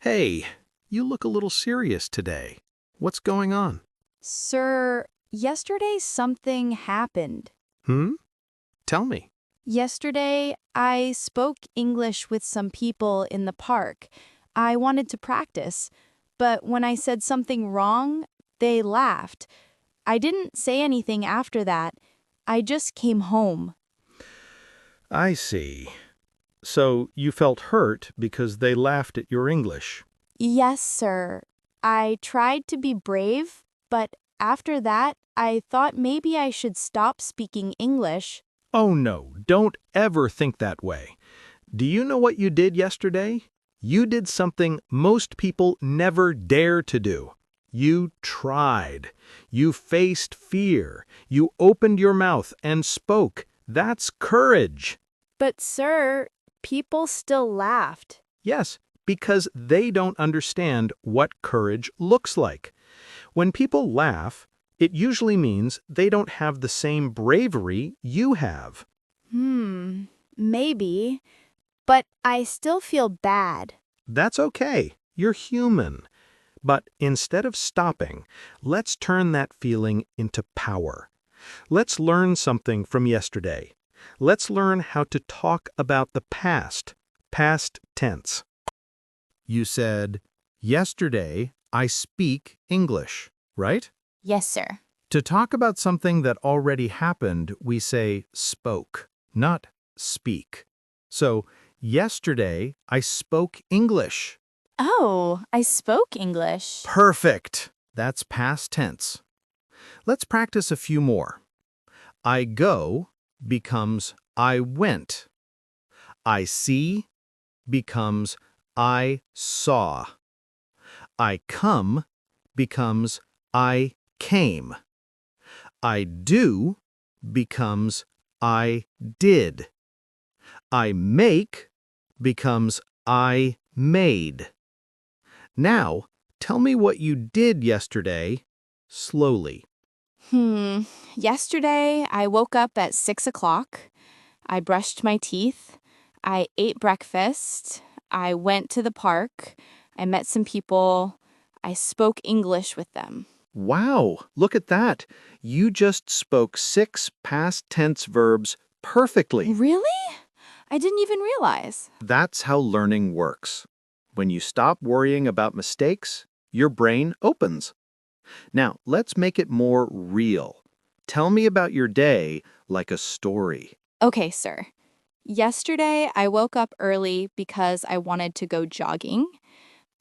Hey, you look a little serious today. What's going on? Sir, yesterday something happened. Hmm? Tell me. Yesterday, I spoke English with some people in the park. I wanted to practice, but when I said something wrong, they laughed. I didn't say anything after that. I just came home. I see. So you felt hurt because they laughed at your English. Yes, sir. I tried to be brave, but after that, I thought maybe I should stop speaking English. Oh no, don't ever think that way. Do you know what you did yesterday? You did something most people never dare to do. You tried. You faced fear. You opened your mouth and spoke. That's courage. But, sir, people still laughed. Yes, because they don't understand what courage looks like. When people laugh, it usually means they don't have the same bravery you have. Maybe. But I still feel bad. That's okay. You're human. But instead of stopping, let's turn that feeling into power. Let's learn something from yesterday. Let's learn how to talk about the past tense. You said, yesterday I speak English, right? Yes, sir. To talk about something that already happened, we say spoke, not speak. So, yesterday I spoke English. Oh, I spoke English. Perfect. That's past tense. Let's practice a few more. I go becomes I went. I see becomes I saw. I come becomes I came. I do becomes I did. I make becomes I made. Now, tell me what you did yesterday, slowly. Yesterday, I woke up at 6 o'clock. I brushed my teeth. I ate breakfast. I went to the park. I met some people. I spoke English with them. Wow, look at that. You just spoke 6 past tense verbs perfectly. Really? I didn't even realize. That's how learning works. When you stop worrying about mistakes, your brain opens. Now, let's make it more real. Tell me about your day like a story. Okay, sir. Yesterday, I woke up early because I wanted to go jogging.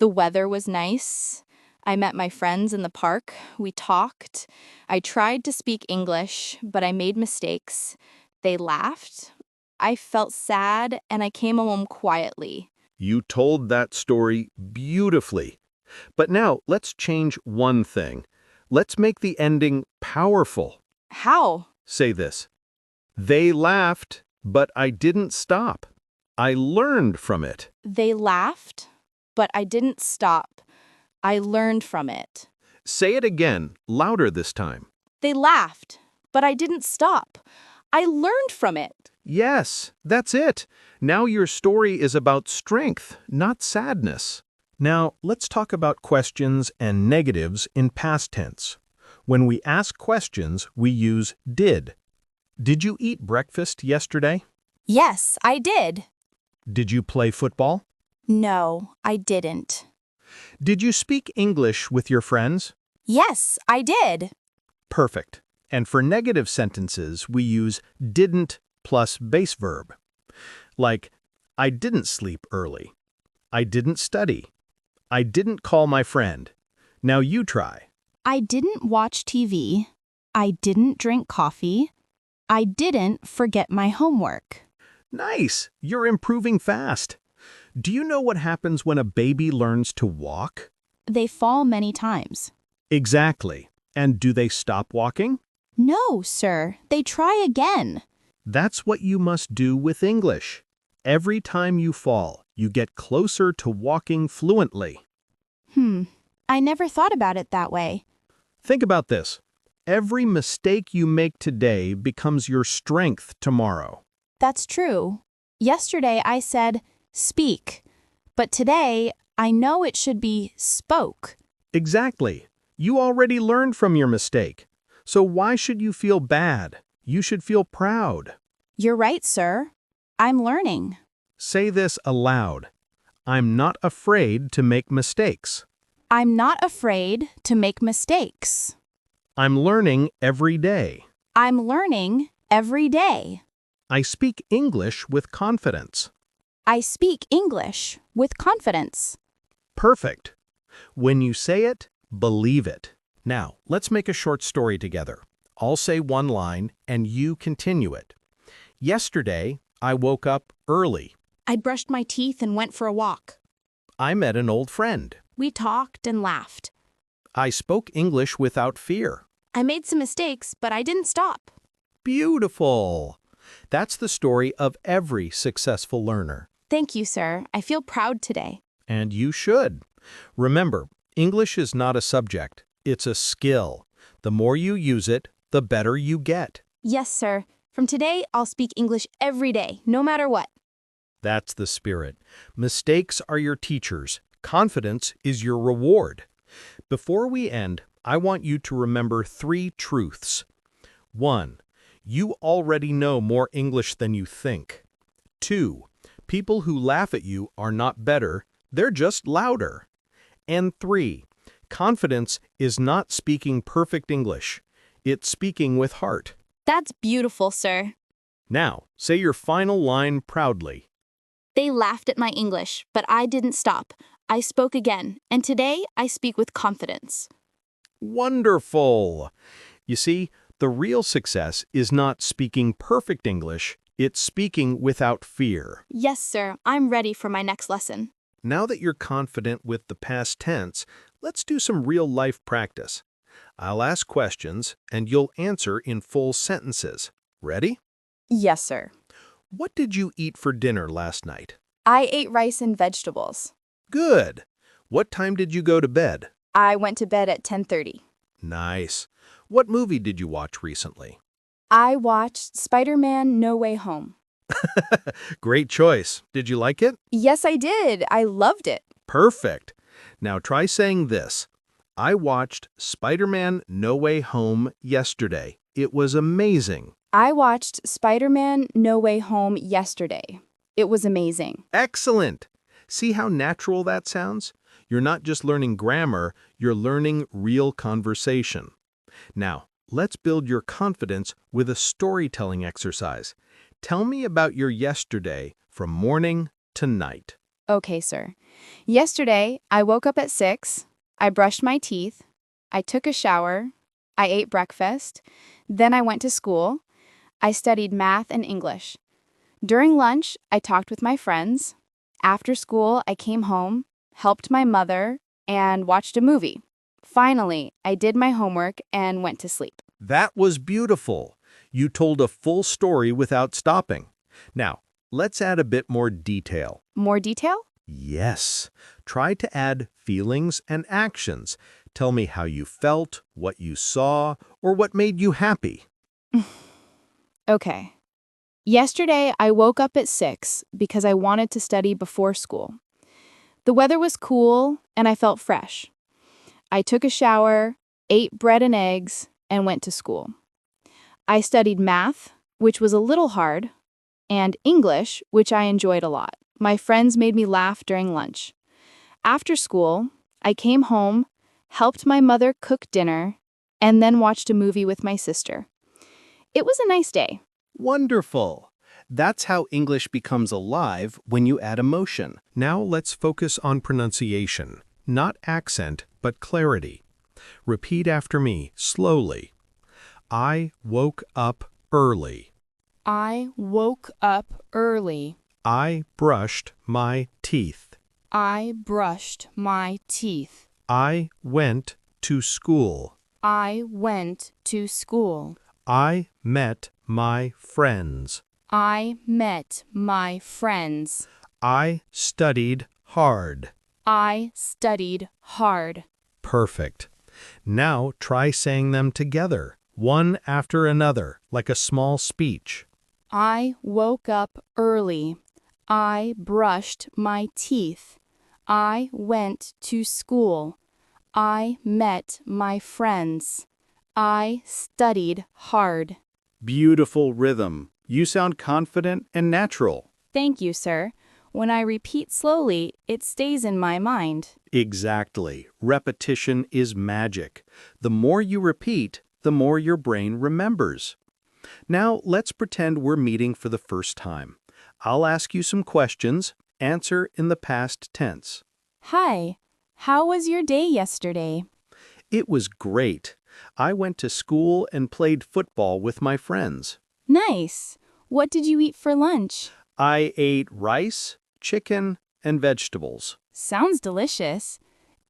The weather was nice. I met my friends in the park. We talked. I tried to speak English, but I made mistakes. They laughed. I felt sad, and I came home quietly. You told that story beautifully. But now let's change one thing. Let's make the ending powerful. How? Say this. They laughed, but I didn't stop. I learned from it. They laughed, but I didn't stop. I learned from it. Say it again, louder this time. They laughed, but I didn't stop. I learned from it. Yes, that's it. Now your story is about strength, not sadness. Now, let's talk about questions and negatives in past tense. When we ask questions, we use did. Did you eat breakfast yesterday? Yes, I did. Did you play football? No, I didn't. Did you speak English with your friends? Yes, I did. Perfect. And for negative sentences, we use didn't plus base verb. Like, I didn't sleep early. I didn't study. I didn't call my friend. Now you try. I didn't watch TV. I didn't drink coffee. I didn't forget my homework. Nice! You're improving fast. Do you know what happens when a baby learns to walk? They fall many times. Exactly. And do they stop walking? No, sir. They try again. That's what you must do with English. Every time you fall, you get closer to walking fluently. I never thought about it that way. Think about this. Every mistake you make today becomes your strength tomorrow. That's true. Yesterday I said, speak. But today I know it should be spoke. Exactly. You already learned from your mistake. So why should you feel bad? You should feel proud. You're right, sir. I'm learning. Say this aloud. I'm not afraid to make mistakes. I'm not afraid to make mistakes. I'm learning every day. I'm learning every day. I speak English with confidence. I speak English with confidence. Perfect. When you say it, believe it. Now, let's make a short story together. I'll say one line and you continue it. Yesterday, I woke up early. I brushed my teeth and went for a walk. I met an old friend. We talked and laughed. I spoke English without fear. I made some mistakes, but I didn't stop. Beautiful. That's the story of every successful learner. Thank you, sir. I feel proud today. And you should. Remember, English is not a subject. It's a skill. The more you use it, the better you get. Yes, sir. From today, I'll speak English every day, no matter what. That's the spirit. Mistakes are your teachers. Confidence is your reward. Before we end, I want you to remember 3 truths. 1. You already know more English than you think. 2. People who laugh at you are not better, they're just louder. And 3. Confidence is not speaking perfect English. It's speaking with heart. That's beautiful, sir. Now, say your final line proudly. They laughed at my English, but I didn't stop. I spoke again, and today I speak with confidence. Wonderful! You see, the real success is not speaking perfect English, it's speaking without fear. Yes, sir. I'm ready for my next lesson. Now that you're confident with the past tense, let's do some real-life practice. I'll ask questions, and you'll answer in full sentences. Ready? Yes, sir. What did you eat for dinner last night? I ate rice and vegetables. Good. What time did you go to bed? I went to bed at 10:30. Nice. What movie did you watch recently? I watched Spider-Man No Way Home. Great choice. Did you like it? Yes, I did. I loved it. Perfect. Now try saying this. I watched Spider-Man No Way Home yesterday. It was amazing. I watched Spider-Man No Way Home yesterday. It was amazing. Excellent. See how natural that sounds? You're not just learning grammar, you're learning real conversation. Now, let's build your confidence with a storytelling exercise. Tell me about your yesterday from morning to night. Okay, sir. Yesterday, I woke up at 6. I brushed my teeth. I took a shower. I ate breakfast. Then I went to school. I studied math and English. During lunch, I talked with my friends. After school, I came home, helped my mother, and watched a movie. Finally, I did my homework and went to sleep. That was beautiful. You told a full story without stopping. Now, let's add a bit more detail. More detail? Yes. Try to add feelings and actions. Tell me how you felt, what you saw, or what made you happy. Okay. Yesterday, I woke up at 6 because I wanted to study before school. The weather was cool and I felt fresh. I took a shower, ate bread and eggs, and went to school. I studied math, which was a little hard, and English, which I enjoyed a lot. My friends made me laugh during lunch. After school, I came home, helped my mother cook dinner, and then watched a movie with my sister. It was a nice day. Wonderful. That's how English becomes alive when you add emotion. Now let's focus on pronunciation, not accent, but clarity. Repeat after me, slowly. I woke up early. I woke up early. I brushed my teeth. I brushed my teeth. I went to school. I went to school. I met my friends. I met my friends. I studied hard. I studied hard. Perfect. Now try saying them together, one after another, like a small speech. I woke up early. I brushed my teeth. I went to school. I met my friends. I studied hard. Beautiful rhythm. You sound confident and natural. Thank you, sir. When I repeat slowly, it stays in my mind. Exactly. Repetition is magic. The more you repeat, the more your brain remembers. Now, let's pretend we're meeting for the first time. I'll ask you some questions. Answer in the past tense. Hi, how was your day yesterday? It was great. I went to school and played football with my friends. Nice. What did you eat for lunch? I ate rice, chicken, and vegetables. Sounds delicious.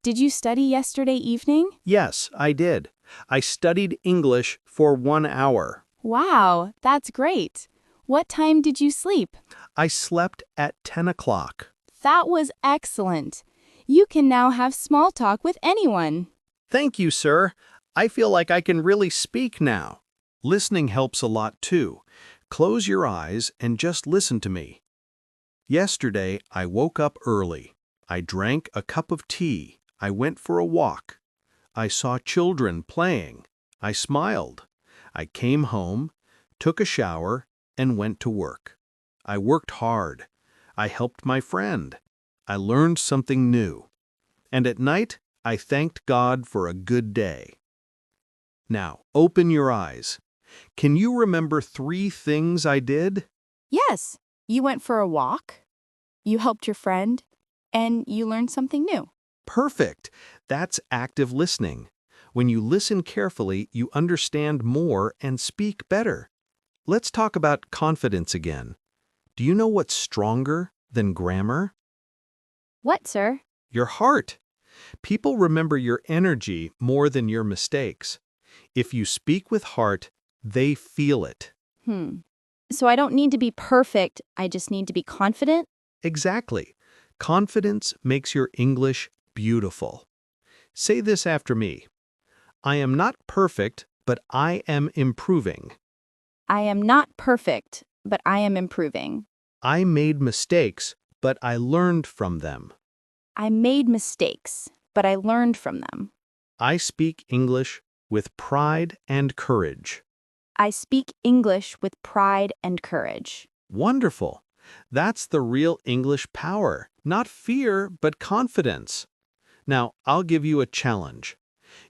Did you study yesterday evening? Yes, I did. I studied English for 1 hour. Wow, that's great. What time did you sleep? I slept at 10 o'clock. That was excellent. You can now have small talk with anyone. Thank you, sir. I feel like I can really speak now. Listening helps a lot too. Close your eyes and just listen to me. Yesterday, I woke up early. I drank a cup of tea. I went for a walk. I saw children playing. I smiled. I came home, took a shower, and went to work. I worked hard. I helped my friend. I learned something new. And at night, I thanked God for a good day. Now, open your eyes. Can you remember 3 things I did? Yes, you went for a walk, you helped your friend, and you learned something new. Perfect. That's active listening. When you listen carefully, you understand more and speak better. Let's talk about confidence again. Do you know what's stronger than grammar? What, sir? Your heart. People remember your energy more than your mistakes. If you speak with heart, they feel it. So I don't need to be perfect, I just need to be confident? Exactly. Confidence makes your English beautiful. Say this after me. I am not perfect, but I am improving. I am not perfect, but I am improving. I made mistakes, but I learned from them. I made mistakes, but I learned from them. I speak English with pride and courage. I speak English with pride and courage. Wonderful. That's the real English power. Not fear, but confidence. Now, I'll give you a challenge.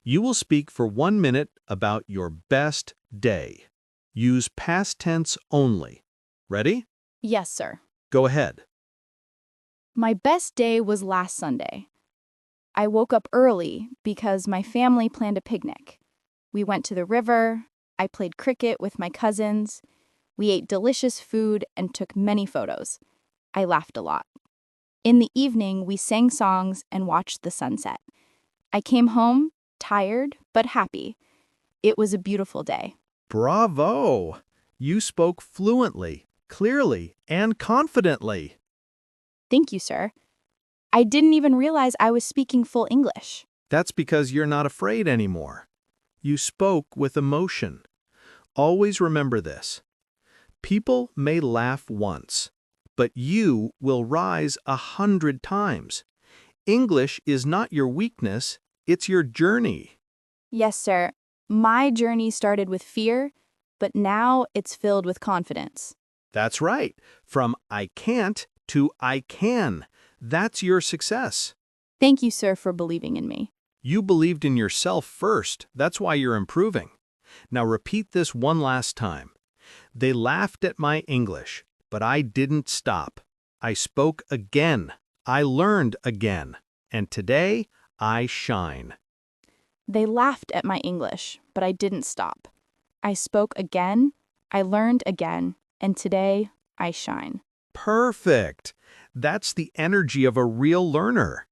You will speak for 1 minute about your best day. Use past tense only. Ready? Yes, sir. Go ahead. My best day was last Sunday. I woke up early because my family planned a picnic. We went to the river, I played cricket with my cousins, we ate delicious food and took many photos. I laughed a lot. In the evening, we sang songs and watched the sunset. I came home, tired but happy. It was a beautiful day. Bravo! You spoke fluently, clearly, and confidently. Thank you, sir. I didn't even realize I was speaking full English. That's because you're not afraid anymore. You spoke with emotion. Always remember this. People may laugh once, but you will rise 100 times. English is not your weakness, it's your journey. Yes, sir. My journey started with fear, but now it's filled with confidence. That's right. From I can't to I can. That's your success. Thank you, sir, for believing in me. You believed in yourself first. That's why you're improving. Now repeat this one last time. They laughed at my English, but I didn't stop. I spoke again. I learned again. And today, I shine. They laughed at my English, but I didn't stop. I spoke again, I learned again, and today I shine. Perfect. That's the energy of a real learner.